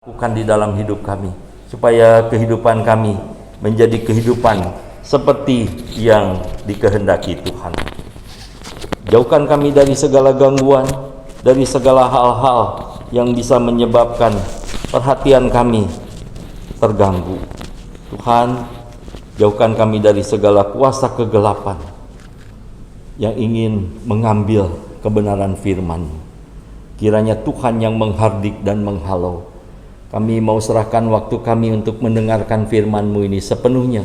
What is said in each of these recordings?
lakukan di dalam hidup kami, supaya kehidupan kami menjadi kehidupan seperti yang dikehendaki Tuhan. Jauhkan kami dari segala gangguan, dari segala hal-hal yang bisa menyebabkan perhatian kami terganggu. Tuhan, jauhkan kami dari segala kuasa kegelapan yang ingin mengambil kebenaran firman-Mu. Kiranya Tuhan yang menghardik dan menghalau. Kami mau serahkan waktu kami untuk mendengarkan firman-Mu ini sepenuhnya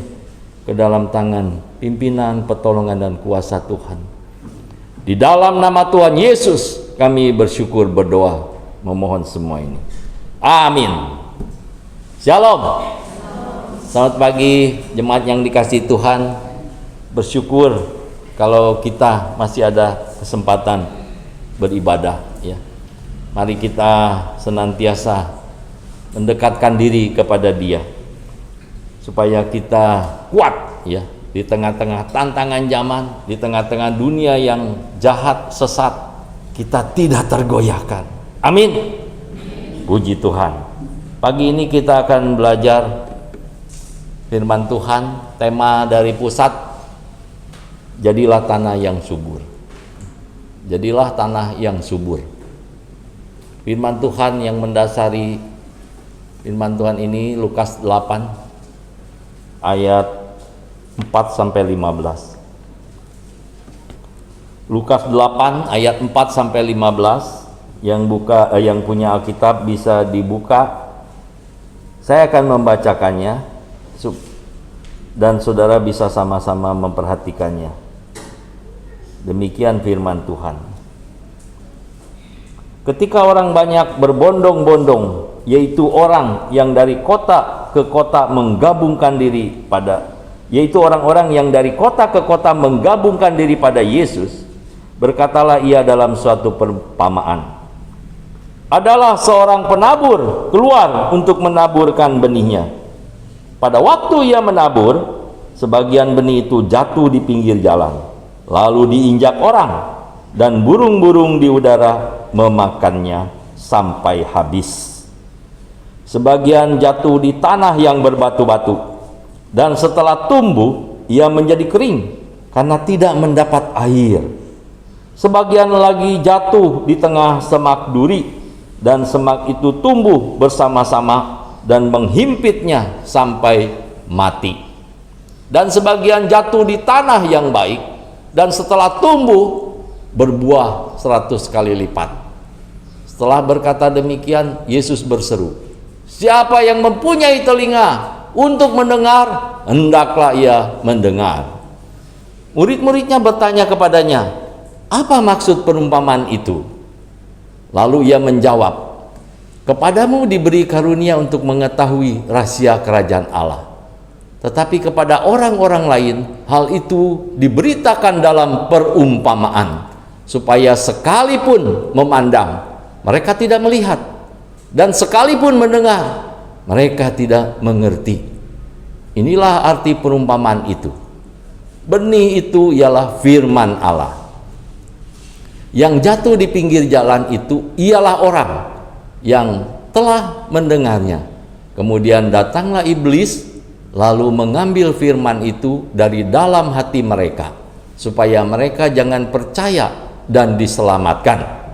ke dalam tangan pimpinan, pertolongan, dan kuasa Tuhan. Di dalam nama Tuhan Yesus kami bersyukur, berdoa, memohon semua ini. Amin. Shalom. Selamat pagi jemaat yang dikasihi Tuhan. Bersyukur kalau kita masih ada kesempatan beribadah, ya. Mari kita senantiasa mendekatkan diri kepada Dia supaya kita kuat, ya, di tengah-tengah tantangan zaman, di tengah-tengah dunia yang jahat, sesat, kita tidak tergoyahkan. Amin. Puji Tuhan. Pagi ini kita akan belajar firman Tuhan. Tema dari pusat, jadilah tanah yang subur. Jadilah tanah yang subur. Firman Tuhan yang mendasari firman Tuhan ini Lukas 8 ayat 4 sampai 15. Lukas 8 ayat 4 sampai 15. Yang punya Alkitab bisa dibuka. Saya akan membacakannya dan saudara bisa sama-sama memperhatikannya. Demikian firman Tuhan. Ketika orang banyak berbondong-bondong, yaitu orang yang dari kota ke kota menggabungkan diri pada, yaitu orang-orang yang dari kota ke kota menggabungkan diri pada Yesus, berkatalah ia dalam suatu perumpamaan. Adalah seorang penabur keluar untuk menaburkan benihnya. Pada waktu ia menabur, sebagian benih itu jatuh di pinggir jalan, lalu diinjak orang, dan burung-burung di udara memakannya sampai habis. Sebagian jatuh di tanah yang berbatu-batu, dan setelah tumbuh ia menjadi kering karena tidak mendapat air. Sebagian lagi jatuh di tengah semak duri, dan semak itu tumbuh bersama-sama dan menghimpitnya sampai mati. Dan sebagian jatuh di tanah yang baik, dan setelah tumbuh berbuah 100 kali lipat. Setelah berkata demikian, Yesus berseru, "Siapa yang mempunyai telinga untuk mendengar, hendaklah ia mendengar." Murid-muridnya bertanya kepadanya, "Apa maksud perumpamaan itu?" Lalu ia menjawab, "Kepadamu diberi karunia untuk mengetahui rahasia kerajaan Allah. Tetapi kepada orang-orang lain, hal itu diberitakan dalam perumpamaan, supaya sekalipun memandang, mereka tidak melihat, dan sekalipun mendengar, mereka tidak mengerti." Inilah arti perumpamaan itu. Benih itu ialah firman Allah. Yang jatuh di pinggir jalan itu ialah orang yang telah mendengarnya. Kemudian datanglah iblis, lalu mengambil firman itu dari dalam hati mereka, supaya mereka jangan percaya dan diselamatkan.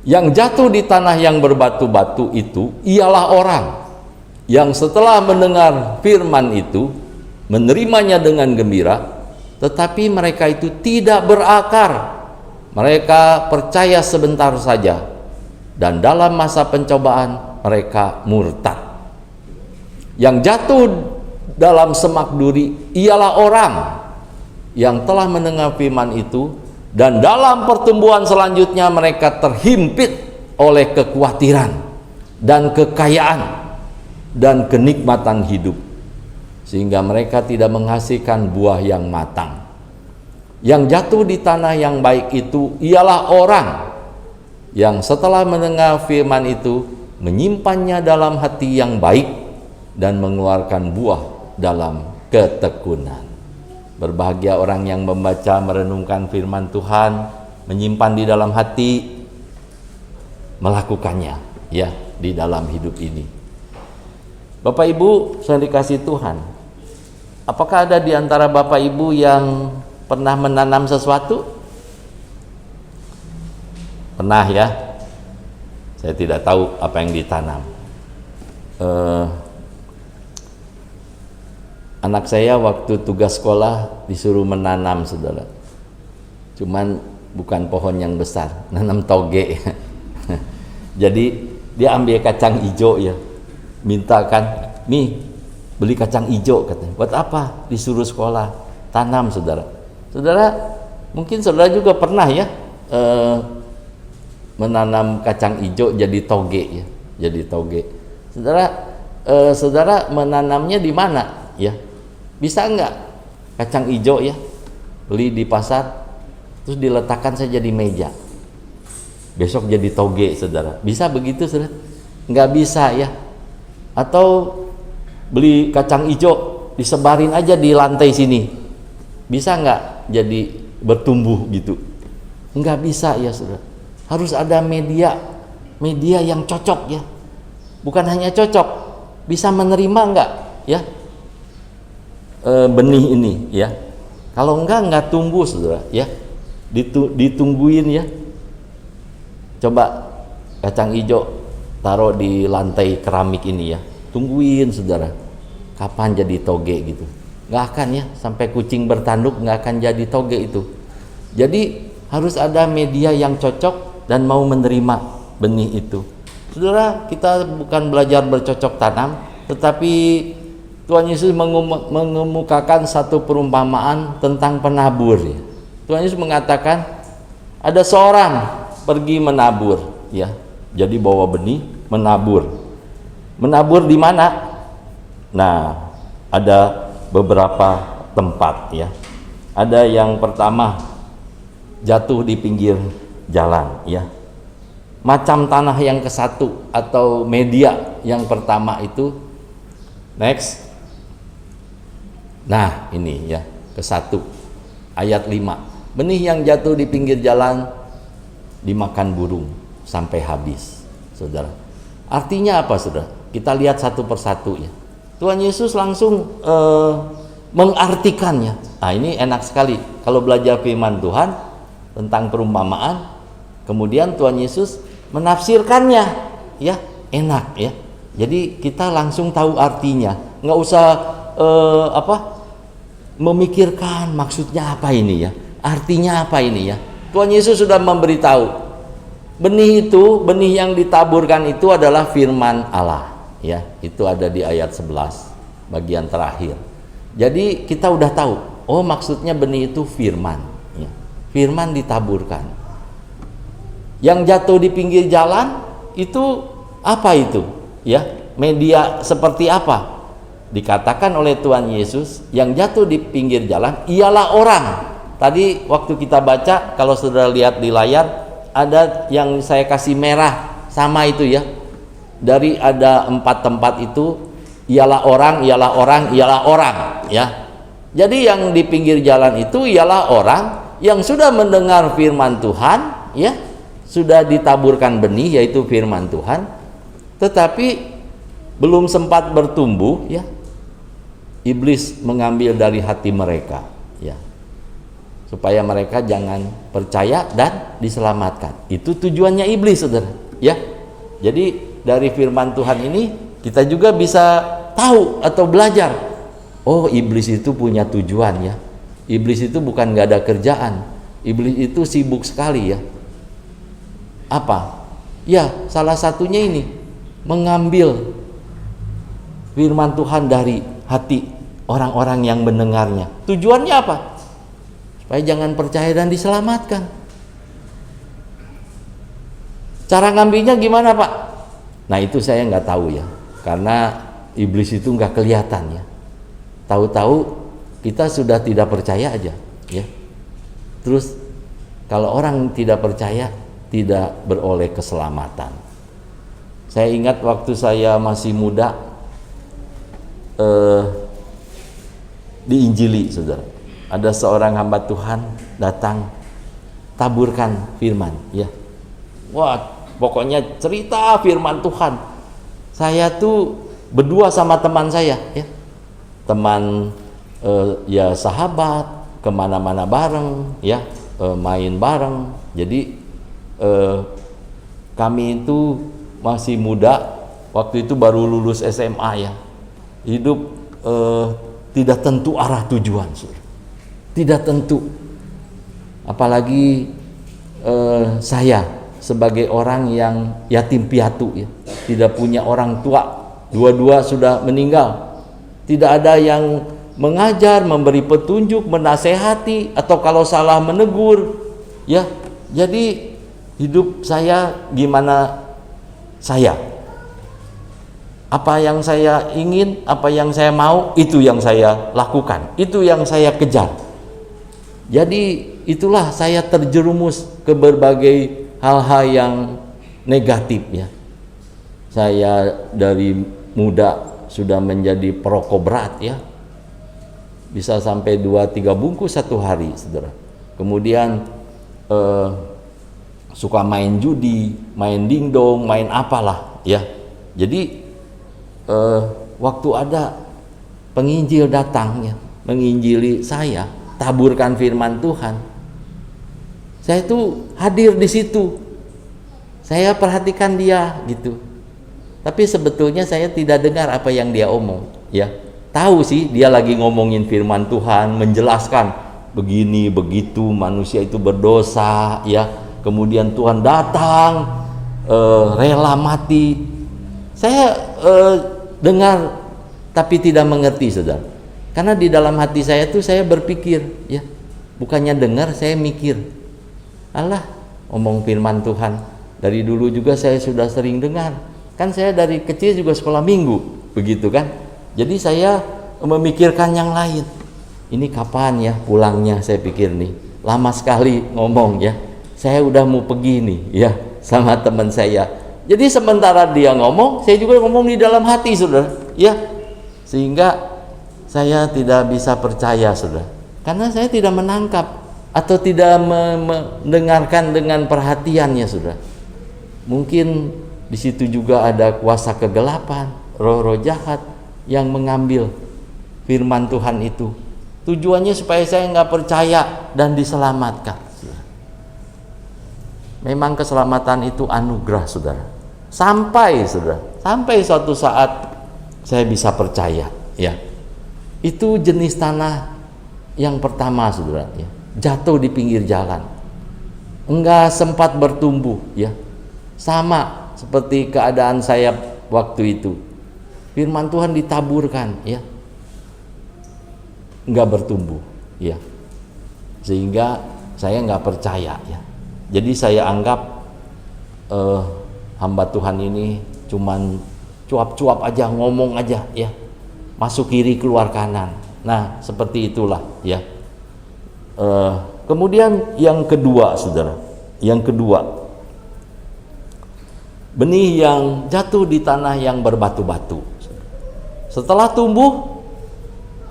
Yang jatuh di tanah yang berbatu-batu itu ialah orang yang setelah mendengar firman itu menerimanya dengan gembira, tetapi mereka itu tidak berakar. Mereka percaya sebentar saja, dan dalam masa pencobaan mereka murtad. Yang jatuh dalam semak duri ialah orang yang telah mendengar firman itu, dan dalam pertumbuhan selanjutnya mereka terhimpit oleh kekhawatiran dan kekayaan dan kenikmatan hidup, sehingga mereka tidak menghasilkan buah yang matang. Yang jatuh di tanah yang baik itu ialah orang yang setelah mendengar firman itu menyimpannya dalam hati yang baik dan mengeluarkan buah dalam ketekunan. Berbahagia orang yang membaca, merenungkan firman Tuhan, menyimpan di dalam hati, melakukannya, ya. di dalam hidup ini. Bapak Ibu yang dikasihi Tuhan, apakah ada di antara Bapak Ibu yang pernah menanam sesuatu? Pernah ya? Saya tidak tahu apa yang ditanam. Anak saya waktu tugas sekolah disuruh menanam, saudara. Cuman bukan pohon yang besar, nanam toge. Jadi dia ambil kacang hijau ya, minta kan, nih beli kacang hijau katanya. Buat apa? Disuruh sekolah, tanam, saudara. Saudara, mungkin saudara juga pernah ya menanam kacang hijau jadi toge ya, jadi toge. Saudara menanamnya di mana ya? Bisa enggak kacang hijau ya beli di pasar terus diletakkan saja di meja, besok jadi toge, saudara? Bisa begitu, saudara? Enggak bisa ya. Atau beli kacang hijau disebarin aja di lantai sini, bisa enggak jadi bertumbuh gitu? Enggak bisa ya, saudara. Harus ada media yang cocok ya. Bukan hanya cocok, bisa menerima enggak ya benih ini ya. Kalau enggak tumbuh, saudara ya. Ditungguin ya. Coba kacang hijau taruh di lantai keramik ini ya, tungguin, saudara, kapan jadi toge gitu. Nggak akan ya, sampai kucing bertanduk nggak akan jadi toge itu. Jadi harus ada media yang cocok dan mau menerima benih itu. Saudara, kita bukan belajar bercocok tanam, tetapi Tuhan Yesus mengemukakan satu perumpamaan tentang penabur ya. Tuhan Yesus mengatakan ada seorang pergi menabur ya. Jadi bawa benih menabur. Menabur di mana? Nah, ada beberapa tempat ya. Ada yang pertama jatuh di pinggir jalan ya. Macam tanah yang ke satu atau media yang pertama itu. Next. Nah, ini ya, ke satu. Ayat 5. Benih yang jatuh di pinggir jalan dimakan burung sampai habis, saudara. Artinya apa, saudara? Kita lihat satu persatu ya. Tuhan Yesus langsung mengartikannya. Nah, ini enak sekali kalau belajar firman Tuhan tentang perumpamaan, kemudian Tuhan Yesus menafsirkannya ya, enak ya. Jadi kita langsung tahu artinya, nggak usah memikirkan maksudnya apa ini ya, artinya apa ini ya. Tuhan Yesus sudah memberitahu. Benih itu, benih yang ditaburkan itu adalah firman Allah ya. Itu ada di ayat 11 bagian terakhir. Jadi kita udah tahu, oh maksudnya benih itu firman ya. Firman ditaburkan. Yang jatuh di pinggir jalan itu apa itu ya? Media seperti apa? Dikatakan oleh Tuhan Yesus, yang jatuh di pinggir jalan ialah orang. Tadi waktu kita baca, kalau saudara lihat di layar, ada yang saya kasih merah sama itu ya. Dari ada 4 tempat itu, ialah orang ya. Jadi yang di pinggir jalan itu ialah orang yang sudah mendengar firman Tuhan ya, sudah ditaburkan benih yaitu firman Tuhan, tetapi belum sempat bertumbuh ya. Iblis mengambil dari hati mereka ya, supaya mereka jangan percaya dan diselamatkan. Itu tujuannya iblis, saudara ya. Jadi dari firman Tuhan ini kita juga bisa tahu atau belajar, oh iblis itu punya tujuan ya. Iblis itu bukan nggak ada kerjaan, iblis itu sibuk sekali ya. Apa ya? Salah satunya ini, mengambil firman Tuhan dari hati orang-orang yang mendengarnya. Tujuannya apa? Supaya jangan percaya dan diselamatkan. Cara ngambilnya gimana, Pak? Nah, itu saya nggak tahu ya, karena iblis itu nggak kelihatan ya. Tahu-tahu kita sudah tidak percaya aja ya. Terus kalau orang tidak percaya, tidak beroleh keselamatan. Saya ingat waktu saya masih muda, diinjili, saudara. Ada seorang hamba Tuhan datang, taburkan firman ya. Wah, pokoknya cerita firman Tuhan. Saya tuh berdua sama teman saya, ya, teman ya sahabat, kemana-mana bareng, ya, main bareng. Jadi kami itu masih muda, waktu itu baru lulus SMA, ya. Hidup tidak tentu arah tujuan, tidak tentu. Apalagi saya sebagai orang yang yatim piatu, ya, tidak punya orang tua, dua-dua sudah meninggal, tidak ada yang mengajar, memberi petunjuk, menasehati, atau kalau salah menegur, ya. Jadi hidup saya gimana saya, apa yang saya ingin, apa yang saya mau, itu yang saya lakukan, itu yang saya kejar. Jadi itulah saya terjerumus ke berbagai hal-hal yang negatif, ya. Saya dari muda sudah menjadi perokok berat, ya, bisa sampai 2-3 bungkus satu hari, saudara. Kemudian suka main judi, main dingdong, main apalah, ya. Jadi waktu ada penginjil datang, ya, menginjili saya, taburkan firman Tuhan, saya itu hadir di situ. Saya perhatikan dia gitu. Tapi sebetulnya saya tidak dengar apa yang dia omong, ya. Tahu sih dia lagi ngomongin firman Tuhan, menjelaskan begini begitu manusia itu berdosa, ya. Kemudian Tuhan datang, rela mati. Saya dengar tapi tidak mengerti, saudara. Karena di dalam hati saya tuh saya berpikir, ya. Bukannya dengar, saya mikir. Alah, omong firman Tuhan, dari dulu juga saya sudah sering dengar. Kan saya dari kecil juga sekolah minggu, begitu kan. Jadi saya memikirkan yang lain. Ini kapan ya pulangnya, saya pikir nih. Lama sekali ngomong, ya. Saya udah mau pergi nih, ya, sama teman saya. Jadi sementara dia ngomong, saya juga ngomong di dalam hati, saudara, ya. Sehingga saya tidak bisa percaya, saudara. Karena saya tidak menangkap atau tidak mendengarkan dengan perhatiannya, saudara. Mungkin di situ juga ada kuasa kegelapan, roh-roh jahat yang mengambil firman Tuhan itu. Tujuannya supaya saya nggak percaya dan diselamatkan. Memang keselamatan itu anugerah, saudara. Sampai suatu saat saya bisa percaya, ya. Itu jenis tanah yang pertama, saudara, ya. Jatuh di pinggir jalan, enggak sempat bertumbuh, ya. Sama seperti keadaan saya waktu itu. Firman Tuhan ditaburkan, ya, enggak bertumbuh, ya. Sehingga saya enggak percaya, ya. Jadi saya anggap hamba Tuhan ini cuman cuap-cuap aja, ngomong aja, ya. Masuk kiri keluar kanan. Nah, seperti itulah, ya. Kemudian yang kedua, saudara, yang kedua, benih yang jatuh di tanah yang berbatu-batu. Setelah tumbuh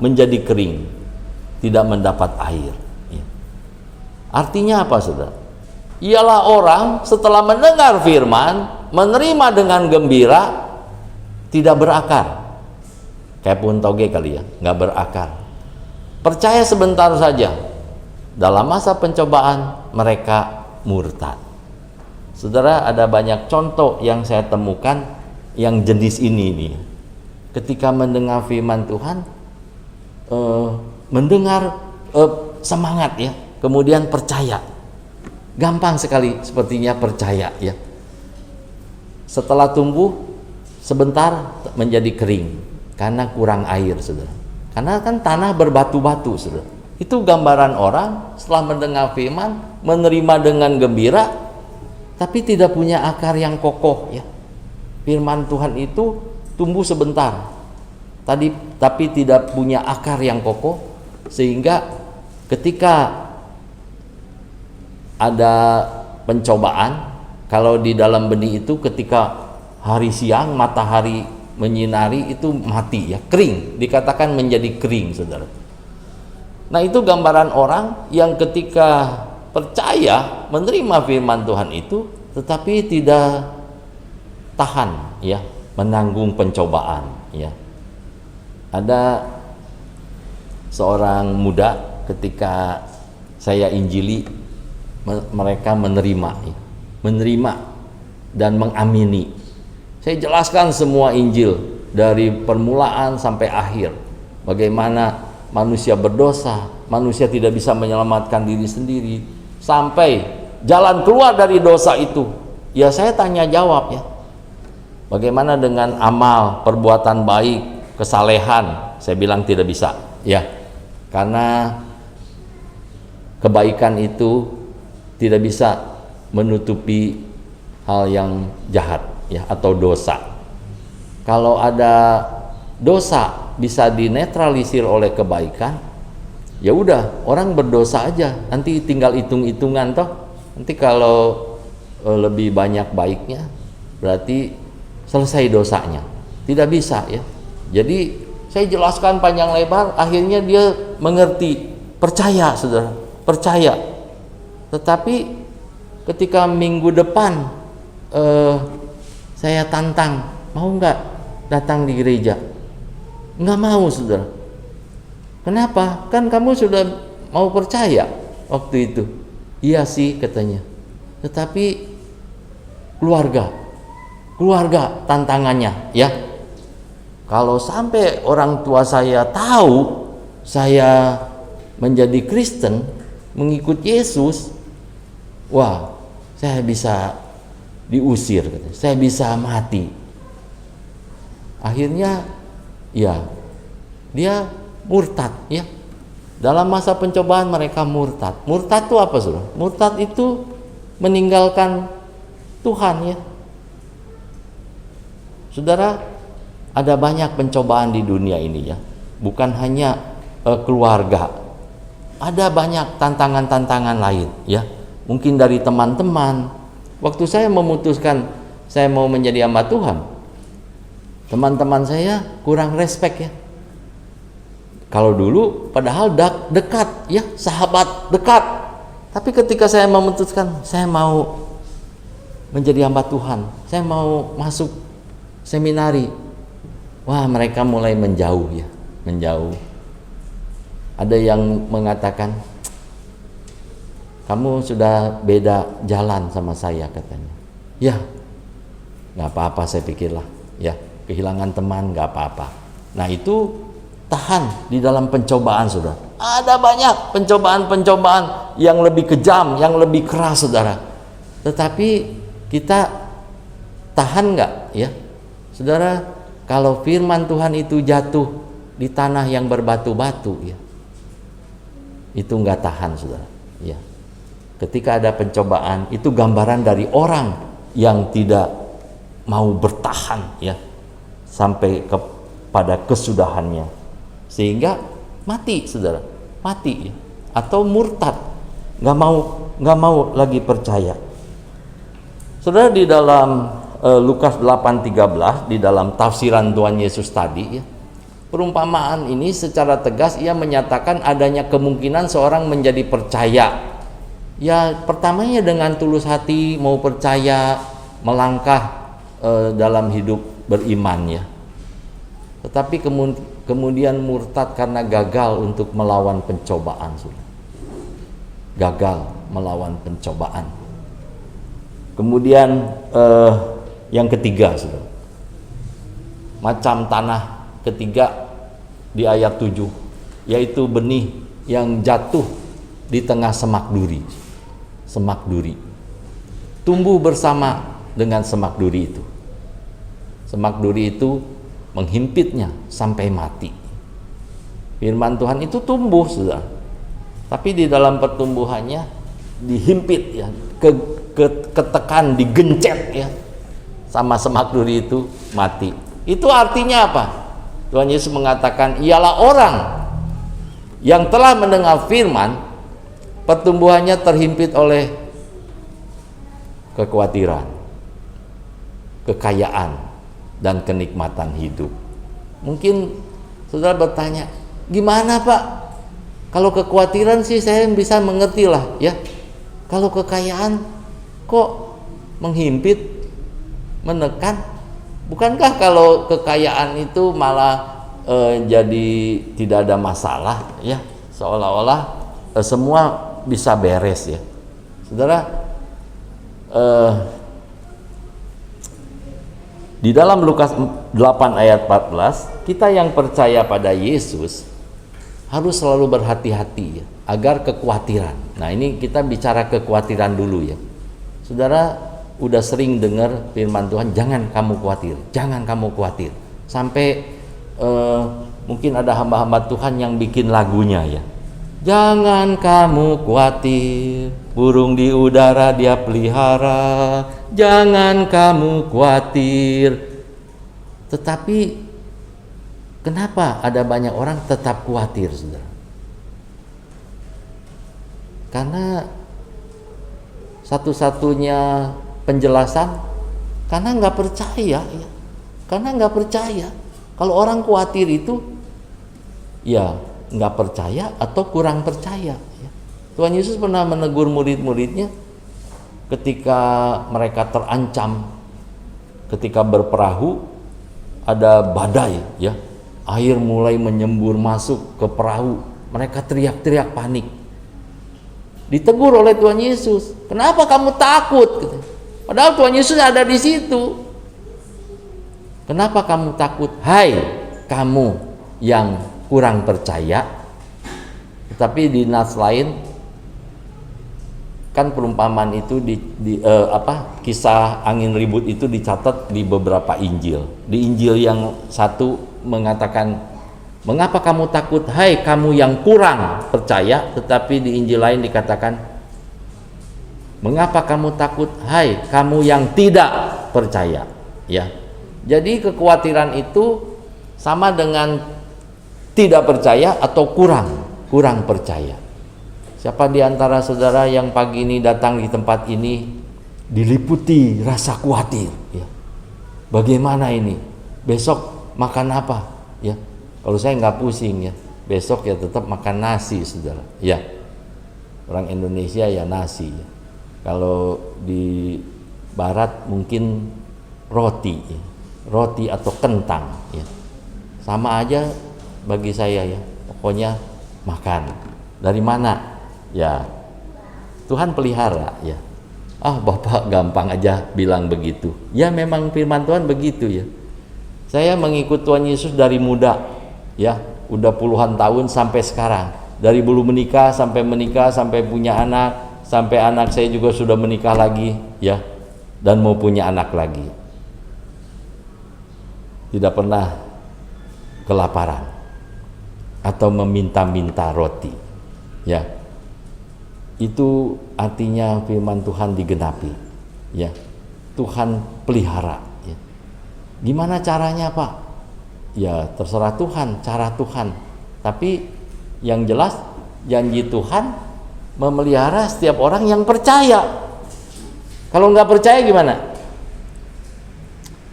menjadi kering, tidak mendapat air, ya. Artinya apa, saudara? Ialah orang setelah mendengar firman, menerima dengan gembira, tidak berakar. Kayak pohon toge kali, ya, nggak berakar. Percaya sebentar saja. Dalam masa pencobaan mereka murtad. Saudara, ada banyak contoh yang saya temukan yang jenis ini nih. Ketika mendengar firman Tuhan, mendengar semangat, ya, kemudian percaya. Gampang sekali sepertinya percaya, ya. Setelah tumbuh sebentar menjadi kering karena kurang air, saudara. Karena kan tanah berbatu-batu, saudara. Itu gambaran orang setelah mendengar firman, menerima dengan gembira, tapi tidak punya akar yang kokoh, ya. Firman Tuhan itu tumbuh sebentar, tapi tidak punya akar yang kokoh, sehingga ketika ada pencobaan, kalau di dalam benih itu ketika hari siang matahari menyinari itu mati, ya, kering, dikatakan menjadi kering, saudara. Nah, itu gambaran orang yang ketika percaya menerima firman Tuhan itu, tetapi tidak tahan, ya, menanggung pencobaan, ya. Ada seorang muda ketika saya injili, mereka menerima, ya, menerima dan mengamini. Saya jelaskan semua Injil dari permulaan sampai akhir. Bagaimana manusia berdosa, manusia tidak bisa menyelamatkan diri sendiri, sampai jalan keluar dari dosa itu. Ya saya tanya jawab, ya. Bagaimana dengan amal, perbuatan baik, kesalehan? Saya bilang tidak bisa, ya. Karena kebaikan itu tidak bisa menutupi hal yang jahat, ya, atau dosa. Kalau ada dosa bisa dinetralisir oleh kebaikan, ya udah, orang berdosa aja, nanti tinggal hitung-hitungan toh. Nanti kalau lebih banyak baiknya, berarti selesai dosanya. Tidak bisa, ya. Jadi saya jelaskan panjang lebar, akhirnya dia mengerti, percaya, saudara, percaya. Tetapi ketika minggu depan saya tantang, mau nggak datang di gereja? Nggak mau, saudara. Kenapa? Kan kamu sudah mau percaya waktu itu. Iya sih, katanya. Tetapi keluarga tantangannya, ya. Kalau sampai orang tua saya tahu saya menjadi Kristen, mengikut Yesus, wah, saya bisa diusir, katanya. Saya bisa mati. Akhirnya, ya, dia murtad, ya. Dalam masa pencobaan mereka murtad. Murtad itu apa, saudara? Murtad itu meninggalkan Tuhan, ya. Saudara, ada banyak pencobaan di dunia ini, ya. Bukan hanya keluarga. Ada banyak tantangan-tantangan lain, ya. Mungkin dari teman-teman. Waktu saya memutuskan saya mau menjadi hamba Tuhan, teman-teman saya kurang respect, ya. Kalau dulu padahal dekat, ya, sahabat dekat. Tapi ketika saya memutuskan saya mau menjadi hamba Tuhan, saya mau masuk seminari, wah, mereka mulai menjauh, ya, menjauh. Ada yang mengatakan, kamu sudah beda jalan sama saya, katanya. Ya, nggak apa-apa, saya pikirlah, ya, kehilangan teman nggak apa-apa. Nah, itu tahan di dalam pencobaan, saudara. Ada banyak pencobaan-pencobaan yang lebih kejam, yang lebih keras, saudara. Tetapi kita tahan nggak, ya? Saudara, kalau firman Tuhan itu jatuh di tanah yang berbatu-batu, ya, itu nggak tahan, saudara, ya. Ketika ada pencobaan, itu gambaran dari orang yang tidak mau bertahan, ya, sampai kepada kesudahannya, sehingga mati, saudara, mati, ya, atau murtad, nggak mau lagi percaya. Saudara, di dalam Lukas 8:13, di dalam tafsiran Tuhan Yesus tadi, ya, perumpamaan ini secara tegas ia menyatakan adanya kemungkinan seorang menjadi percaya. Ya, pertamanya dengan tulus hati mau percaya, melangkah dalam hidup beriman, ya. Tetapi kemudian murtad karena gagal untuk melawan pencobaan, saudara. Gagal melawan pencobaan. Kemudian yang ketiga, saudara, macam tanah ketiga di ayat 7, yaitu benih yang jatuh di tengah semak duri. Semak duri tumbuh bersama dengan semak duri itu. Semak duri itu menghimpitnya sampai mati. Firman Tuhan itu tumbuh, saudara, tapi di dalam pertumbuhannya dihimpit, ya, ketekan, digencet, ya, sama semak duri itu, mati. Itu artinya apa? Tuhan Yesus mengatakan, ialah orang yang telah mendengar firman, pertumbuhannya terhimpit oleh kekhawatiran, kekayaan, dan kenikmatan hidup. Mungkin saudara bertanya, gimana Pak? Kalau kekhawatiran sih saya bisa mengerti lah, ya. Kalau kekayaan kok menghimpit, menekan? Bukankah kalau kekayaan itu malah jadi tidak ada masalah ya, seolah-olah semua bisa beres ya. Saudara, di dalam Lukas 8 ayat 14, kita yang percaya pada Yesus harus selalu berhati-hati ya, agar kekhawatiran. Nah, ini kita bicara kekhawatiran dulu ya. Saudara udah sering dengar firman Tuhan, jangan kamu khawatir, jangan kamu khawatir. Sampai mungkin ada hamba-hamba Tuhan yang bikin lagunya ya. Jangan kamu khawatir, burung di udara dia pelihara. Jangan kamu khawatir. Tetapi kenapa ada banyak orang tetap khawatir, saudara? Karena satu-satunya penjelasan karena nggak percaya ya. Karena nggak percaya. Kalau orang khawatir itu ya nggak percaya atau kurang percaya ya. Tuhan Yesus pernah menegur murid-muridnya ketika mereka terancam, ketika berperahu ada badai ya, air mulai menyembur masuk ke perahu, mereka teriak-teriak panik. Ditegur oleh Tuhan Yesus, kenapa kamu takut? Padahal Tuhan Yesus ada di situ. Kenapa kamu takut? Hai kamu yang kurang percaya. Tetapi di nas lain kan perumpamaan itu kisah angin ribut itu dicatat di beberapa Injil. Di Injil yang satu mengatakan, mengapa kamu takut hai kamu yang kurang percaya, tetapi di Injil lain dikatakan, mengapa kamu takut hai kamu yang tidak percaya ya. Jadi kekhawatiran itu sama dengan tidak percaya atau kurang percaya. Siapa di antara saudara yang pagi ini datang di tempat ini diliputi rasa khawatir ya. Bagaimana ini? Besok makan apa ya? Kalau saya nggak pusing ya, besok ya tetap makan nasi, saudara ya. Orang Indonesia ya nasi ya. Kalau di barat mungkin roti ya. Roti atau kentang ya. Sama aja bagi saya ya, pokoknya makan. Dari mana? Ya Tuhan pelihara ya. Bapak gampang aja bilang begitu. Ya memang firman Tuhan begitu ya. Saya mengikut Tuhan Yesus dari muda ya, udah puluhan tahun sampai sekarang. Dari belum menikah sampai punya anak, sampai anak saya juga sudah menikah lagi ya, dan mau punya anak lagi. Tidak pernah kelaparan atau meminta-minta roti ya. Itu artinya firman Tuhan digenapi ya. Tuhan pelihara ya. Gimana caranya, Pak? Ya terserah Tuhan, cara Tuhan. Tapi yang jelas janji Tuhan memelihara setiap orang yang percaya. Kalau nggak percaya gimana?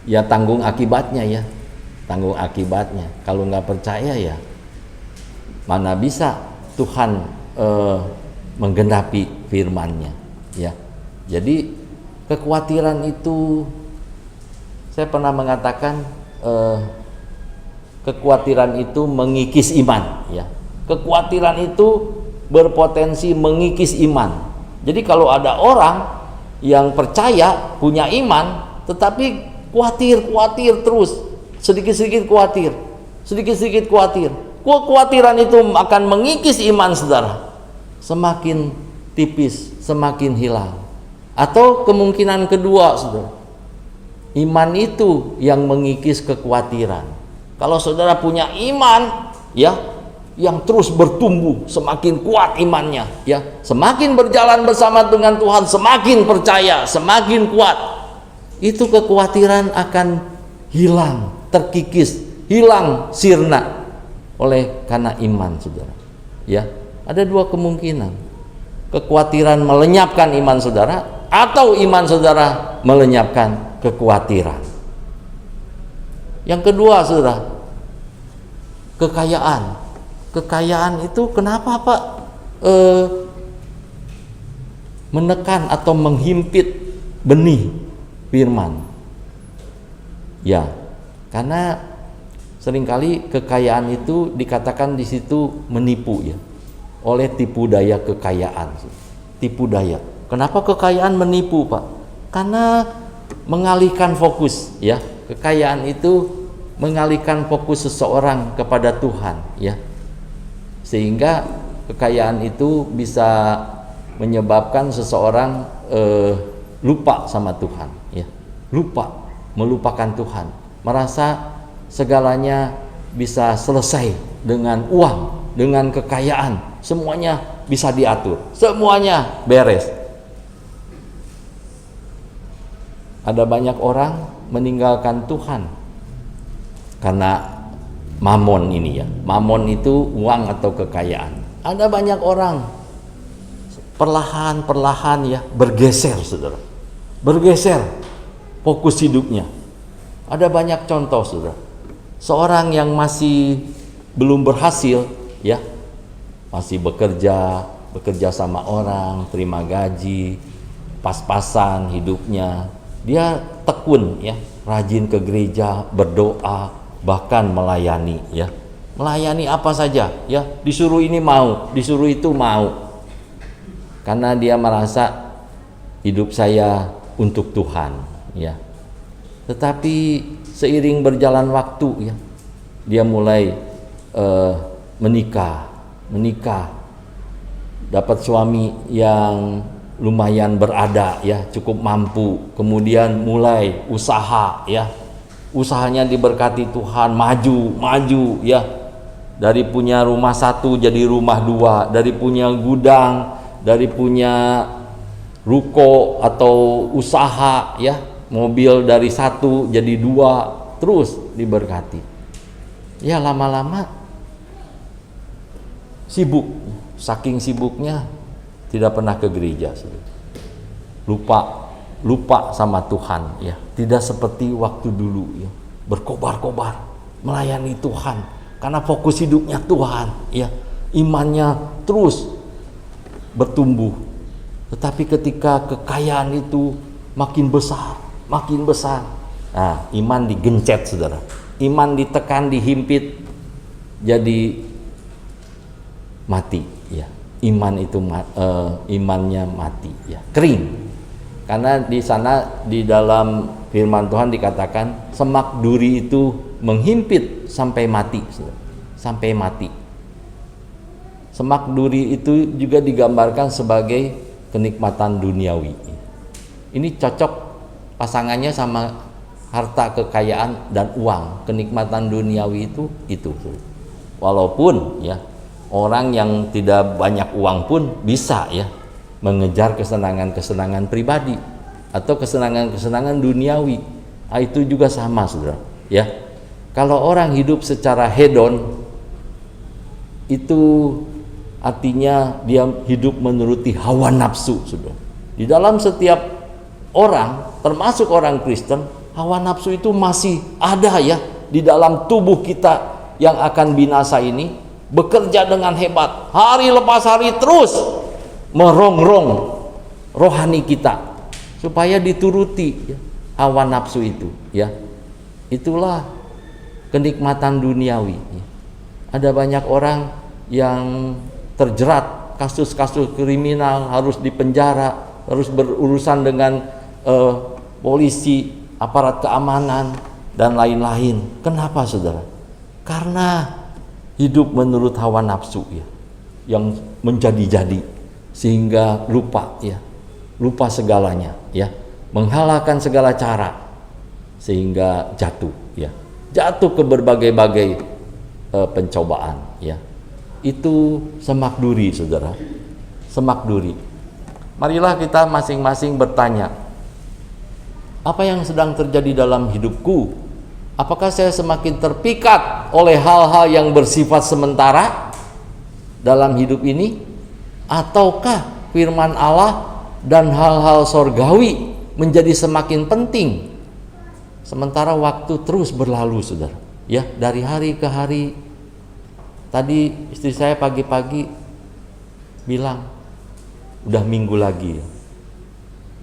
Ya tanggung akibatnya ya, tanggung akibatnya. Kalau nggak percaya ya mana bisa Tuhan menggenapi firman-Nya ya. Jadi kekhawatiran itu, saya pernah mengatakan kekhawatiran itu mengikis iman ya. Kekhawatiran itu berpotensi mengikis iman. Jadi kalau ada orang yang percaya, punya iman, tetapi khawatir terus, sedikit-sedikit khawatir. Kekhawatiran itu akan mengikis iman saudara. Semakin tipis, semakin hilang. Atau kemungkinan kedua saudara, iman itu yang mengikis kekhawatiran. Kalau saudara punya iman ya, yang terus bertumbuh, semakin kuat imannya ya, semakin berjalan bersama dengan Tuhan, semakin percaya, semakin kuat, itu kekhawatiran akan hilang, terkikis, hilang sirna oleh karena iman saudara ya. Ada dua kemungkinan, kekhawatiran melenyapkan iman saudara, atau iman saudara melenyapkan kekhawatiran. Yang kedua saudara, kekayaan itu kenapa Pak menekan atau menghimpit benih firman? Ya, karena seringkali kekayaan itu dikatakan di situ menipu ya, oleh tipu daya kekayaan. Tipu daya. Kenapa kekayaan menipu, Pak? Karena mengalihkan fokus ya. Kekayaan itu mengalihkan fokus seseorang kepada Tuhan ya. Sehingga kekayaan itu bisa menyebabkan seseorang lupa sama Tuhan ya. Lupa, melupakan Tuhan, merasa segalanya bisa selesai dengan uang, dengan kekayaan, semuanya bisa diatur, semuanya beres. Ada banyak orang meninggalkan Tuhan karena mamon ini ya. Mamon itu uang atau kekayaan. Ada banyak orang perlahan-perlahan ya bergeser, saudara. Bergeser fokus hidupnya. Ada banyak contoh, saudara. Seorang yang masih belum berhasil ya, masih bekerja sama orang, terima gaji, pas-pasan hidupnya, dia tekun ya, rajin ke gereja, berdoa, bahkan melayani ya. Melayani apa saja ya, disuruh ini mau, disuruh itu mau. Karena dia merasa hidup saya untuk Tuhan ya. Tetapi seiring berjalan waktu ya, dia mulai menikah, dapat suami yang lumayan berada ya, cukup mampu, kemudian mulai usaha ya, usahanya diberkati Tuhan, maju ya, dari punya rumah satu jadi rumah dua, dari punya gudang, dari punya ruko atau usaha ya, mobil dari satu jadi dua, terus diberkati ya. Lama-lama sibuk, saking sibuknya tidak pernah ke gereja, lupa sama Tuhan ya, tidak seperti waktu dulu ya, berkobar-kobar melayani Tuhan karena fokus hidupnya Tuhan ya, imannya terus bertumbuh. Tetapi ketika kekayaan itu makin besar, nah iman digencet, saudara, iman ditekan, dihimpit, jadi mati ya. Imannya mati ya, kering. Karena di sana di dalam firman Tuhan dikatakan semak duri itu menghimpit sampai mati, sampai mati. Semak duri itu juga digambarkan sebagai kenikmatan duniawi. Ini cocok pasangannya sama harta, kekayaan dan uang. Kenikmatan duniawi itu. Walaupun ya, orang yang tidak banyak uang pun bisa ya mengejar kesenangan-kesenangan pribadi atau kesenangan-kesenangan duniawi. Itu juga sama, saudara ya. Kalau orang hidup secara hedon, itu artinya dia hidup menuruti hawa nafsu, saudara. Di dalam setiap orang, termasuk orang Kristen, hawa nafsu itu masih ada ya di dalam tubuh kita yang akan binasa ini, bekerja dengan hebat, hari lepas hari terus merongrong rohani kita supaya dituruti ya, hawa nafsu itu ya. Itulah kenikmatan duniawi ya. Ada banyak orang yang terjerat kasus-kasus kriminal, harus dipenjara, harus berurusan dengan polisi, aparat keamanan dan lain-lain. Kenapa, saudara? Karena hidup menurut hawa nafsu ya, yang menjadi-jadi, sehingga lupa ya, lupa segalanya ya, menghalalkan segala cara, sehingga jatuh ya, jatuh ke berbagai-bagai pencobaan ya. Itu semak duri, saudara, semak duri. Marilah kita masing-masing bertanya, apa yang sedang terjadi dalam hidupku? Apakah saya semakin terpikat oleh hal-hal yang bersifat sementara dalam hidup ini, ataukah firman Allah dan hal-hal sorgawi menjadi semakin penting sementara waktu terus berlalu, saudara ya, dari hari ke hari. Tadi istri saya pagi-pagi bilang udah minggu lagi ya,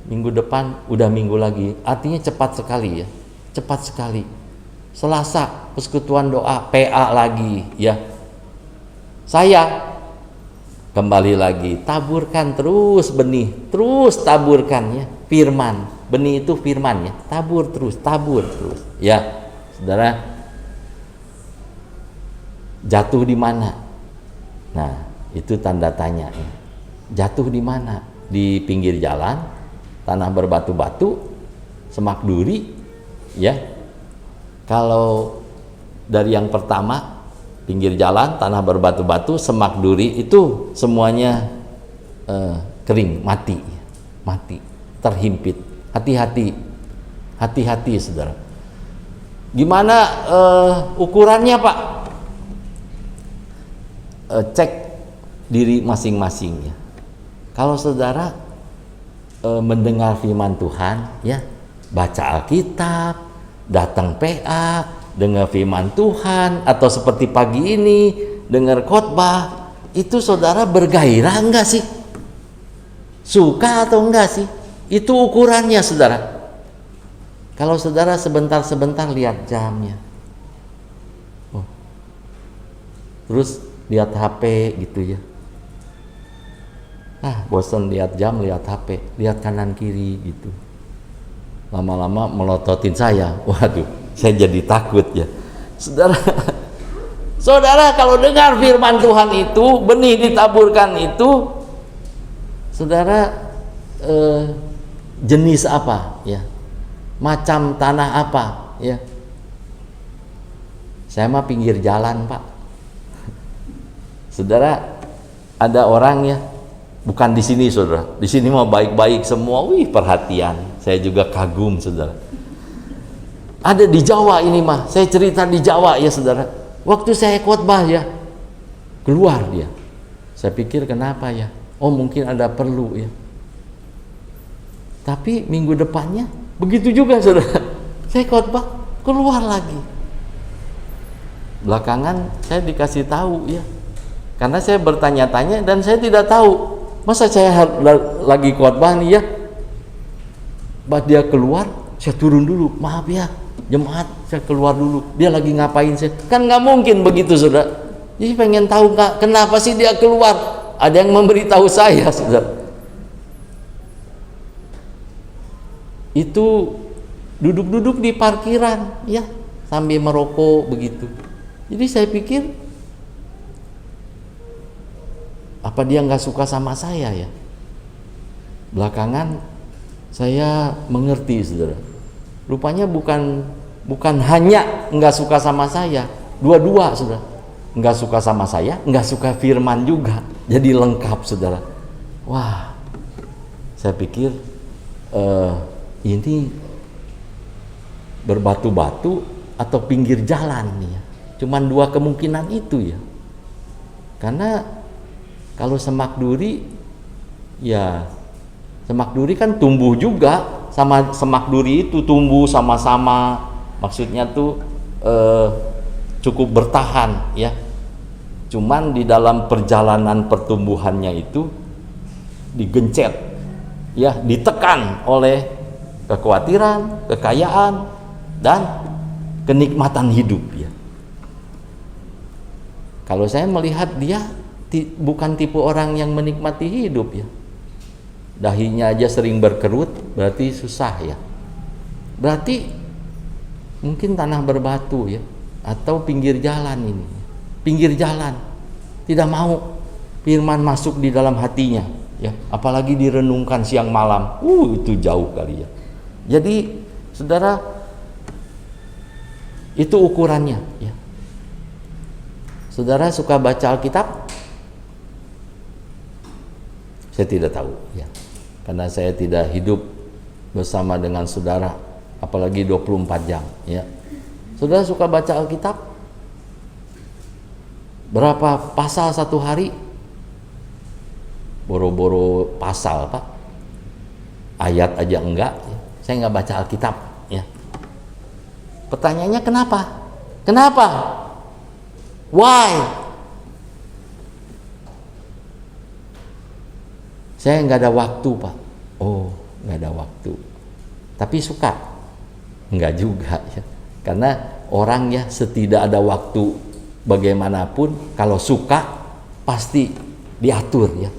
minggu depan udah minggu lagi, artinya cepat sekali ya, cepat sekali. Selasa persekutuan doa PA lagi ya. Saya kembali lagi taburkan terus benih, terus taburkan ya firman. Benih itu firman ya, tabur terus ya. Saudara, jatuh di mana? Nah, itu tanda tanya ya. Jatuh di mana? Di pinggir jalan, tanah berbatu-batu, semak duri ya. Kalau dari yang pertama, pinggir jalan, tanah berbatu-batu, semak duri, itu semuanya kering, mati, terhimpit. Hati-hati saudara. Gimana ukurannya Pak? Cek diri masing-masing ya. Kalau saudara mendengar firman Tuhan ya, baca Alkitab, datang PA, dengar firman Tuhan, atau seperti pagi ini dengar khotbah, itu saudara bergairah enggak sih? Suka atau enggak sih? Itu ukurannya saudara. Kalau saudara sebentar-sebentar lihat jamnya, terus lihat HP gitu ya, bosan lihat jam, lihat HP, lihat kanan kiri gitu, lama-lama melototin saya. Waduh, saya jadi takut ya saudara. Saudara, kalau dengar firman Tuhan itu, benih ditaburkan itu, saudara, jenis apa ya, macam tanah apa ya. Saya mah pinggir jalan Pak. Saudara, ada orang ya, bukan di sini saudara, di sini mah baik-baik semua, perhatian, saya juga kagum saudara. Ada di Jawa ini mah, saya cerita di Jawa ya saudara. Waktu saya khotbah ya, keluar dia. Saya pikir kenapa ya? Oh mungkin ada perlu ya. Tapi minggu depannya begitu juga saudara. Saya khotbah, keluar lagi. Belakangan saya dikasih tahu ya. Karena saya bertanya-tanya dan saya tidak tahu. Masa saya lagi khotbah nih ya, pas dia keluar, saya turun dulu. Maaf ya, jemaat, saya keluar dulu. Dia lagi ngapain saya? Kan nggak mungkin begitu saudara. Jadi pengen tahu kenapa sih dia keluar? Ada yang memberitahu saya saudara. Itu duduk-duduk di parkiran ya, sambil merokok begitu. Jadi saya pikir, apa dia nggak suka sama saya ya? Belakangan saya mengerti saudara. Rupanya bukan hanya nggak suka sama saya, dua-dua saudara. Nggak suka sama saya, nggak suka firman juga. Jadi lengkap saudara. Wah, saya pikir ini berbatu-batu atau pinggir jalan nih ya. Cuman dua kemungkinan itu ya. Karena kalau semak duri ya, semak duri kan tumbuh juga, sama semak duri itu tumbuh sama-sama, maksudnya tuh cukup bertahan ya. Cuman di dalam perjalanan pertumbuhannya itu digencet ya, ditekan oleh kekhawatiran, kekayaan, dan kenikmatan hidup ya. Kalau saya melihat dia bukan tipe orang yang menikmati hidup ya. Dahinya aja sering berkerut, berarti susah ya. Berarti mungkin tanah berbatu ya, atau pinggir jalan ini. Pinggir jalan, tidak mau firman masuk di dalam hatinya ya, apalagi direnungkan siang malam. Itu jauh kali ya. Jadi saudara, itu ukurannya ya. Saudara suka baca Alkitab? Saya tidak tahu ya, karena saya tidak hidup bersama dengan saudara apalagi 24 jam ya. Saudara suka baca Alkitab? Berapa pasal satu hari? Boro-boro pasal Pak, ayat aja enggak ya. Saya nggak baca Alkitab ya. Pertanyaannya kenapa? Why? Saya nggak ada waktu Pak. Oh, nggak ada waktu. Tapi suka Enggak juga ya. Karena orang ya setidak ada waktu bagaimanapun, kalau suka pasti diatur ya.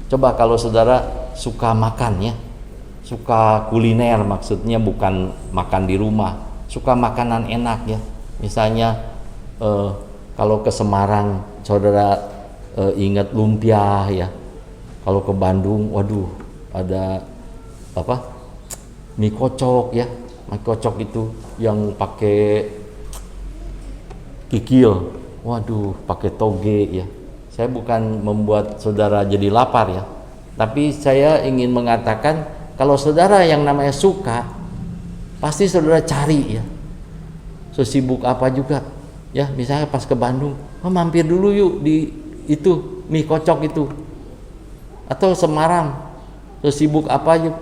Coba kalau saudara suka makan ya, suka kuliner, maksudnya bukan makan di rumah, suka makanan enak ya. Misalnya kalau ke Semarang saudara ingat lumpia ya. Kalau ke Bandung, waduh, ada apa? Mie kocok ya. Mie kocok itu yang pakai kikil. Waduh, pakai toge ya. Saya bukan membuat saudara jadi lapar ya. Tapi saya ingin mengatakan kalau saudara yang namanya suka, pasti saudara cari ya. Sesibuk apa juga ya. Misalnya pas ke Bandung, mampir dulu yuk di itu mie kocok itu. Atau Semarang, sesibuk apa aja,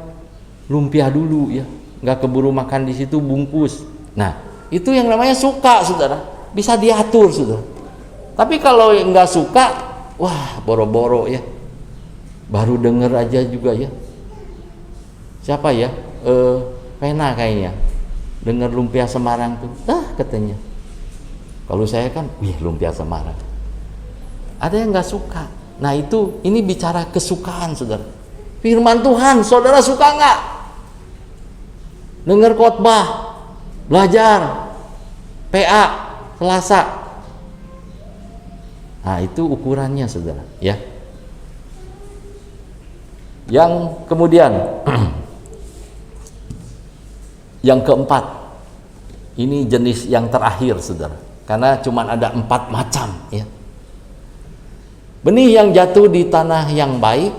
lumpia dulu ya, nggak keburu makan di situ bungkus. Nah, itu yang namanya suka, saudara, bisa diatur, saudara. Tapi kalau nggak suka, wah boro-boro ya, baru denger aja juga ya. Siapa ya? Pena kayaknya, denger lumpia Semarang tuh, katanya. Kalau saya kan, lumpia Semarang. Ada yang nggak suka. Nah ini bicara kesukaan, saudara. Firman Tuhan, saudara suka nggak? Dengar khotbah, belajar, PA, Selasa. Nah itu ukurannya, saudara. Ya. Yang kemudian, yang keempat, ini jenis yang terakhir, saudara. Karena cuma ada 4 macam, ya. Benih yang jatuh di tanah yang baik,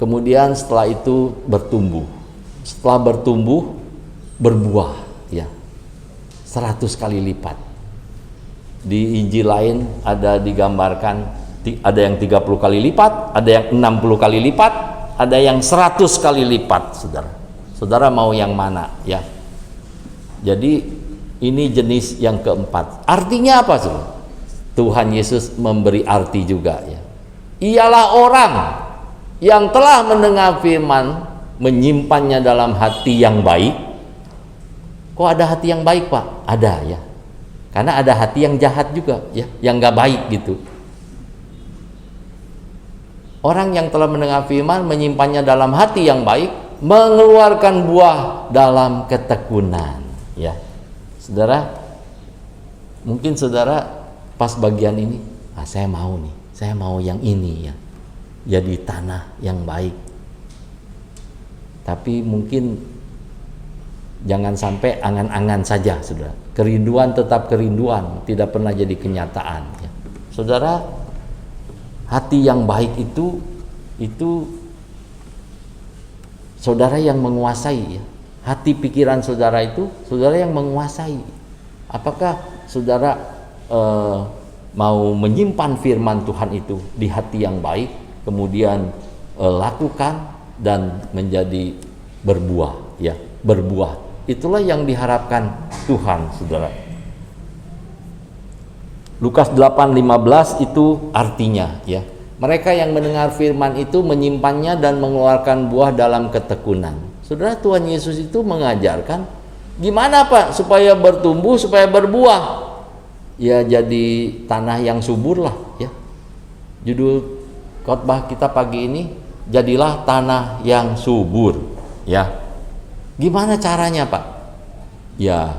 kemudian setelah itu bertumbuh. Setelah bertumbuh, berbuah, ya, 100 kali lipat. Di Injil lain ada digambarkan, ada yang 30 kali lipat, ada yang 60 kali lipat, ada yang 100 kali lipat, saudara. Saudara mau yang mana, ya? Jadi ini jenis yang keempat. Artinya apa, saudara? Tuhan Yesus memberi arti juga ya. Ialah orang yang telah mendengar firman, menyimpannya dalam hati yang baik. Kok ada hati yang baik, Pak? Ada ya. Karena ada hati yang jahat juga ya, yang gak baik gitu. Orang yang telah mendengar firman, menyimpannya dalam hati yang baik, mengeluarkan buah dalam ketekunan ya. Saudara, mungkin saudara pas bagian ini, saya mau nih, saya mau yang ini ya, jadi tanah yang baik. Tapi mungkin jangan sampai angan-angan saja, saudara. Kerinduan tetap kerinduan, tidak pernah jadi kenyataan. Ya. Saudara, hati yang baik itu saudara yang menguasai. Ya. Hati pikiran saudara itu saudara yang menguasai. Apakah saudara mau menyimpan firman Tuhan itu di hati yang baik, kemudian lakukan dan menjadi berbuah ya, berbuah. Itulah yang diharapkan Tuhan, saudara. Lukas 8:15 itu artinya ya, mereka yang mendengar firman itu menyimpannya dan mengeluarkan buah dalam ketekunan. Saudara, Tuhan Yesus itu mengajarkan gimana Pak supaya bertumbuh, supaya berbuah. Ya jadi tanah yang subur lah ya. Judul khotbah kita pagi ini, jadilah tanah yang subur ya. Gimana caranya Pak? Ya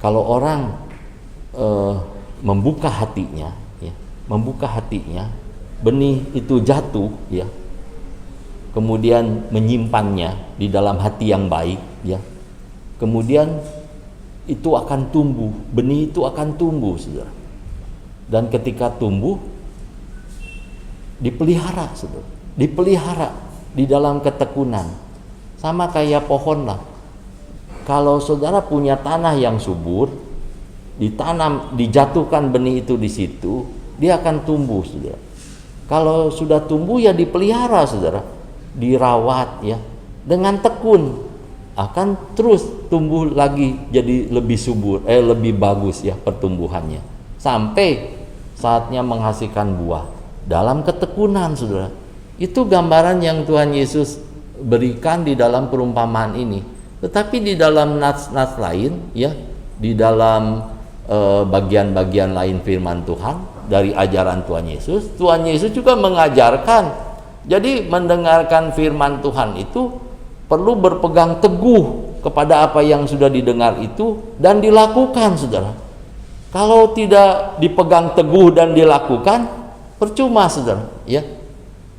kalau orang membuka hatinya ya, membuka hatinya, benih itu jatuh ya, kemudian menyimpannya di dalam hati yang baik ya, kemudian itu akan tumbuh, benih itu akan tumbuh, saudara. Dan ketika tumbuh, dipelihara, saudara. Dipelihara di dalam ketekunan. Sama kayak pohon lah. Kalau saudara punya tanah yang subur, ditanam, dijatuhkan benih itu di situ, dia akan tumbuh, saudara. Kalau sudah tumbuh ya dipelihara, saudara. Dirawat ya, dengan tekun. Akan terus tumbuh lagi jadi lebih subur, lebih bagus ya pertumbuhannya, sampai saatnya menghasilkan buah dalam ketekunan, saudara. Itu gambaran yang Tuhan Yesus berikan di dalam perumpamaan ini. Tetapi di dalam nas-nas lain, ya, di dalam bagian-bagian lain firman Tuhan dari ajaran Tuhan Yesus juga mengajarkan. Jadi mendengarkan firman Tuhan itu perlu berpegang teguh kepada apa yang sudah didengar itu dan dilakukan, saudara. Kalau tidak dipegang teguh dan dilakukan, percuma, saudara, ya.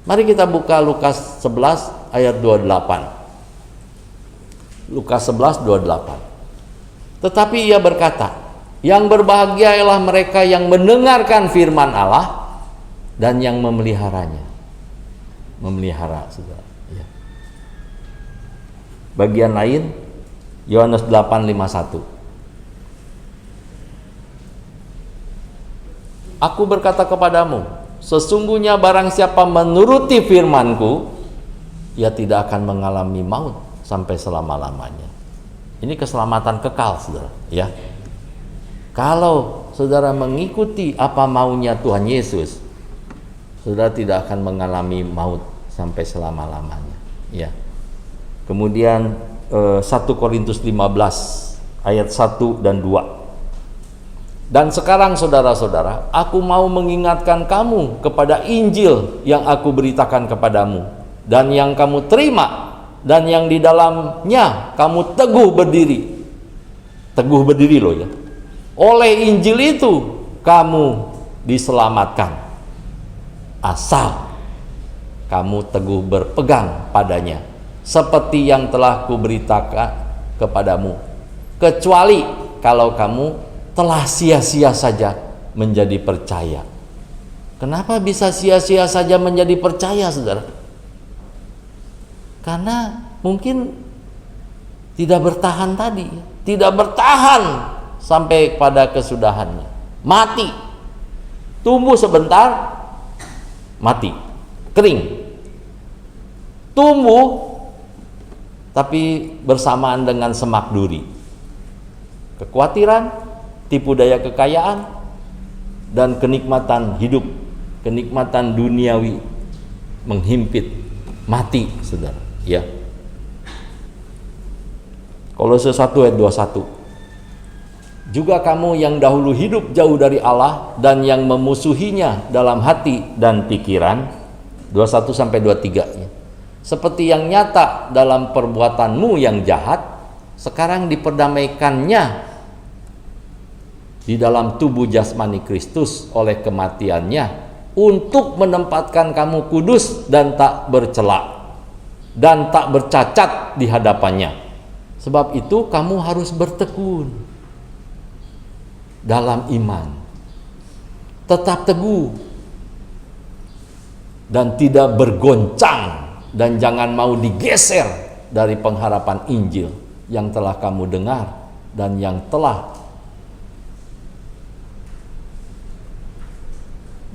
Mari kita buka Lukas 11 ayat 28. Lukas 11 28. Tetapi ia berkata, yang berbahagia ialah mereka yang mendengarkan firman Allah dan yang memeliharanya. Memelihara, saudara, ya. Bagian lain Yohanes 8:51. Aku berkata kepadamu, sesungguhnya barang siapa menuruti firman-Ku, ia tidak akan mengalami maut sampai selama-lamanya. Ini keselamatan kekal, saudara, ya. Kalau saudara mengikuti apa maunya Tuhan Yesus, saudara tidak akan mengalami maut sampai selama-lamanya, ya. Kemudian 1 Korintus 15 ayat 1 dan 2. Dan sekarang saudara-saudara, aku mau mengingatkan kamu kepada Injil yang aku beritakan kepadamu dan yang kamu terima dan yang di dalamnya kamu teguh berdiri. Teguh berdiri loh, ya. Oleh Injil itu kamu diselamatkan, asal kamu teguh berpegang padanya, seperti yang telah kuberitakan kepadamu, kecuali kalau kamu telah sia-sia saja menjadi percaya. Kenapa bisa sia-sia saja menjadi percaya, saudara? Karena mungkin tidak bertahan tadi, tidak bertahan sampai pada kesudahannya, mati, tumbuh sebentar, mati, kering, tumbuh tapi bersamaan dengan semak duri, kekhawatiran, tipu daya kekayaan, dan kenikmatan hidup, kenikmatan duniawi menghimpit, mati, saudara, ya. Kolose 1 ayat 21. Juga kamu yang dahulu hidup jauh dari Allah dan yang memusuhinya dalam hati dan pikiran, 21 sampai 23, ya. Seperti yang nyata dalam perbuatanmu yang jahat, sekarang diperdamaikannya di dalam tubuh jasmani Kristus oleh kematiannya, untuk menempatkan kamu kudus dan tak bercela dan tak bercacat di hadapannya. Sebab itu kamu harus bertekun dalam iman, tetap teguh dan tidak bergoncang, dan jangan mau digeser dari pengharapan Injil yang telah kamu dengar dan yang telah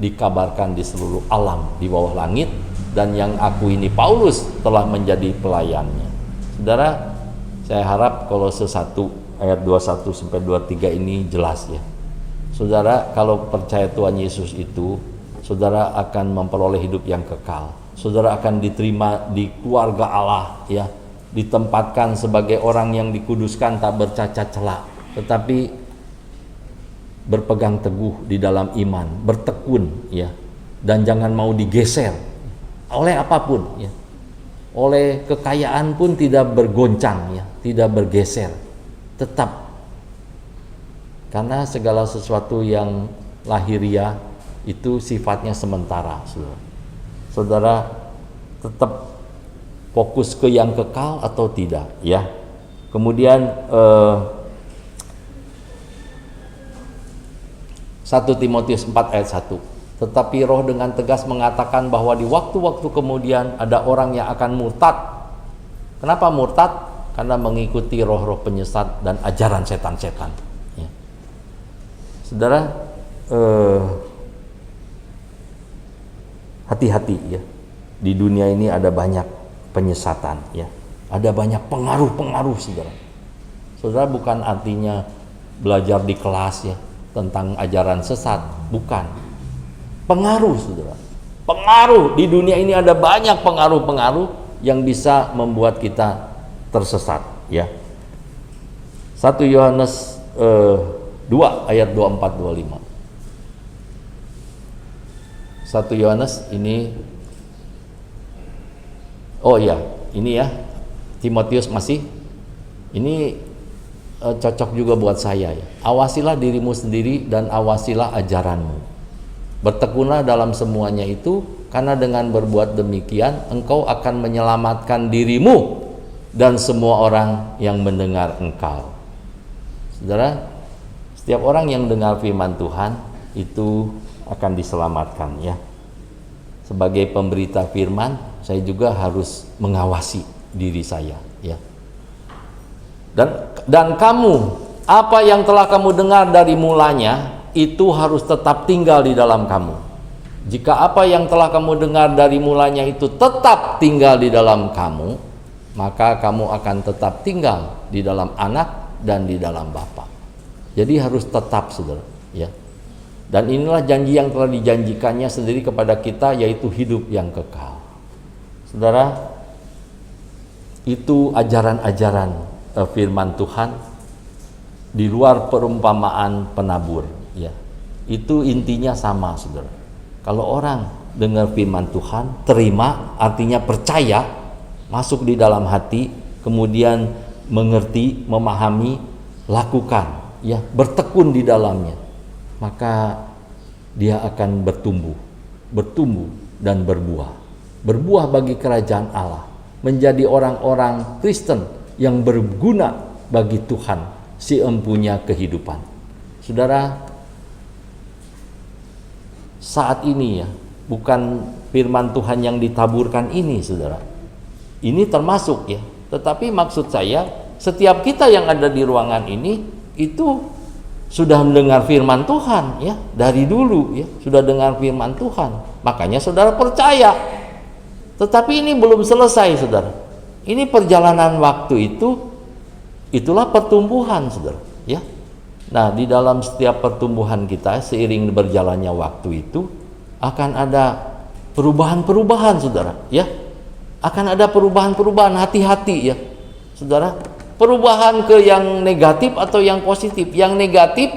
dikabarkan di seluruh alam di bawah langit, dan yang aku ini Paulus telah menjadi pelayannya. Saudara, saya harap Kolose 1 ayat 21 sampai 23 ini jelas, ya. Saudara, kalau percaya Tuhan Yesus itu, saudara akan memperoleh hidup yang kekal. Saudara akan diterima di keluarga Allah, ya. Ditempatkan sebagai orang yang dikuduskan, tak bercacat celak, tetapi berpegang teguh di dalam iman, bertekun, ya, dan jangan mau digeser oleh apapun, ya. Oleh kekayaan pun tidak bergoncang, ya, tidak bergeser, tetap, karena segala sesuatu yang lahiriah itu sifatnya sementara, saudara. Saudara tetap fokus ke yang kekal atau tidak, ya. Kemudian 1 Timotius 4 ayat 1. Tetapi Roh dengan tegas mengatakan bahwa di waktu-waktu kemudian ada orang yang akan murtad. Kenapa murtad? Karena mengikuti roh-roh penyesat dan ajaran setan-setan, ya. Saudara, hati-hati, ya. Di dunia ini ada banyak penyesatan, ya. Ada banyak pengaruh-pengaruh, saudara. Saudara, bukan artinya belajar di kelas, ya, tentang ajaran sesat, bukan. Pengaruh, saudara. Pengaruh di dunia ini ada banyak pengaruh-pengaruh yang bisa membuat kita tersesat, ya. 1 Yohanes 2 ayat 24-25. 1 Yohanes ini, oh ya, ini ya, Timotius masih, ini cocok juga buat saya ya. Awasilah dirimu sendiri dan awasilah ajaranmu. Bertekunlah dalam semuanya itu, karena dengan berbuat demikian engkau akan menyelamatkan dirimu dan semua orang yang mendengar engkau. Saudara, setiap orang yang dengar firman Tuhan itu akan diselamatkan, ya. Sebagai pemberita firman, saya juga harus mengawasi diri saya, ya. Dan kamu, apa yang telah kamu dengar dari mulanya itu harus tetap tinggal di dalam kamu. Jika apa yang telah kamu dengar dari mulanya itu tetap tinggal di dalam kamu, maka kamu akan tetap tinggal di dalam Anak dan di dalam Bapa. Jadi harus tetap, saudara, ya. Dan inilah janji yang telah dijanjikannya sendiri kepada kita, yaitu hidup yang kekal. Saudara, itu ajaran-ajaran firman Tuhan di luar perumpamaan penabur, ya. Itu intinya sama, saudara. Kalau orang dengar firman Tuhan, terima, artinya percaya, masuk di dalam hati, kemudian mengerti, memahami, lakukan, ya, bertekun di dalamnya, maka dia akan bertumbuh dan berbuah bagi kerajaan Allah, menjadi orang-orang Kristen yang berguna bagi Tuhan si empunya kehidupan. Saudara, saat ini ya, bukan firman Tuhan yang ditaburkan ini, saudara. Ini termasuk, ya. Tetapi maksud saya, setiap kita yang ada di ruangan ini itu sudah mendengar firman Tuhan, ya, dari dulu, ya, sudah dengar firman Tuhan. Makanya saudara percaya. Tetapi ini belum selesai, saudara. Ini perjalanan waktu itulah pertumbuhan, saudara, ya. Nah, di dalam setiap pertumbuhan kita, seiring berjalannya waktu itu akan ada perubahan-perubahan, saudara, ya. Akan ada perubahan-perubahan, hati-hati, ya, saudara. Perubahan ke yang negatif atau yang positif. Yang negatif,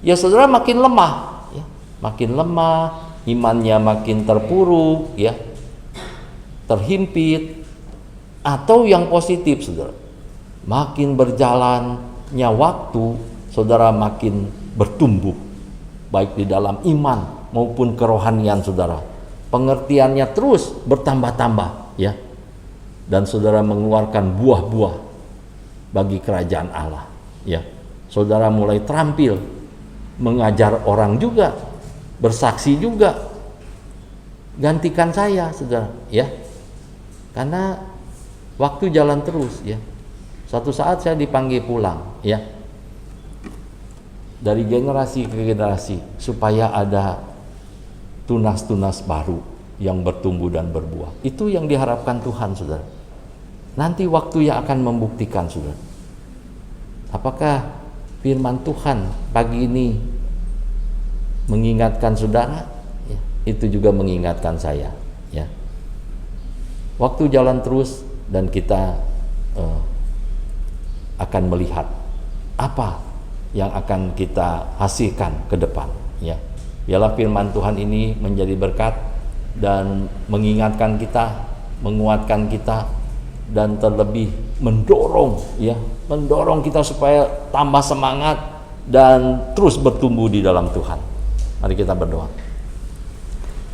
ya, saudara, makin lemah, ya. Makin lemah, imannya makin terpuruk, ya, terhimpit. Atau yang positif, saudara, makin berjalannya waktu, saudara, makin bertumbuh, baik di dalam iman maupun kerohanian, saudara. Pengertiannya terus bertambah-tambah, ya. Dan saudara mengeluarkan buah-buah bagi kerajaan Allah, ya. Saudara mulai terampil mengajar orang juga, bersaksi juga. Gantikan saya, saudara, ya. Karena waktu jalan terus, ya. Suatu saat saya dipanggil pulang, ya. Dari generasi ke generasi, supaya ada tunas-tunas baru yang bertumbuh dan berbuah. Itu yang diharapkan Tuhan, saudara. Nanti waktu yang akan membuktikan, saudara. Apakah firman Tuhan pagi ini mengingatkan saudara? Ya, itu juga mengingatkan saya, ya. Waktu jalan terus dan kita akan melihat apa yang akan kita hasilkan ke depan, ya. Biarlah firman Tuhan ini menjadi berkat dan mengingatkan kita, menguatkan kita, dan terlebih mendorong, ya, mendorong kita supaya tambah semangat dan terus bertumbuh di dalam Tuhan. Mari kita berdoa.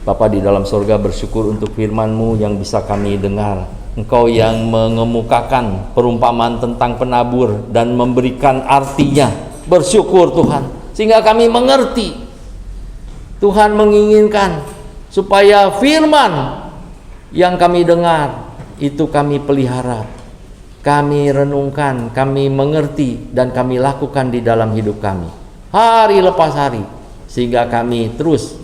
Bapa di dalam sorga, bersyukur untuk firman-Mu yang bisa kami dengar. Engkau yang mengemukakan perumpamaan tentang penabur dan memberikan artinya. Bersyukur Tuhan, sehingga kami mengerti. Tuhan menginginkan supaya firman yang kami dengar itu kami pelihara, kami renungkan, kami mengerti, dan kami lakukan di dalam hidup kami hari lepas hari, sehingga kami terus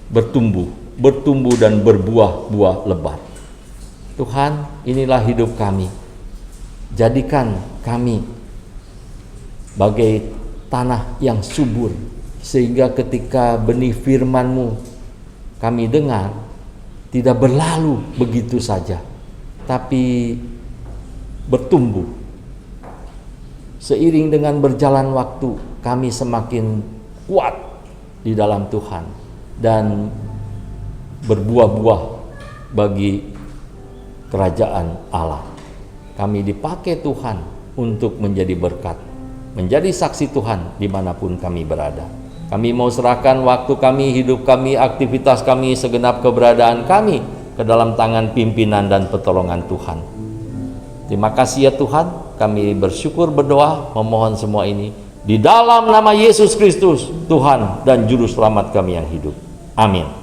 bertumbuh dan berbuah-buah lebat. Tuhan, inilah hidup kami. Jadikan kami bagai tanah yang subur, sehingga ketika benih firman-Mu kami dengar, tidak berlalu begitu saja, tapi bertumbuh. Seiring dengan berjalan waktu, kami semakin kuat di dalam Tuhan dan berbuah-buah bagi kerajaan Allah. Kami dipakai Tuhan untuk menjadi berkat, menjadi saksi Tuhan dimanapun kami berada. Kami mau serahkan waktu kami, hidup kami, aktivitas kami, segenap keberadaan kami ke dalam tangan pimpinan dan pertolongan Tuhan. Terima kasih ya Tuhan, kami bersyukur, berdoa, memohon semua ini di dalam nama Yesus Kristus, Tuhan dan Juru Selamat kami yang hidup. Amin.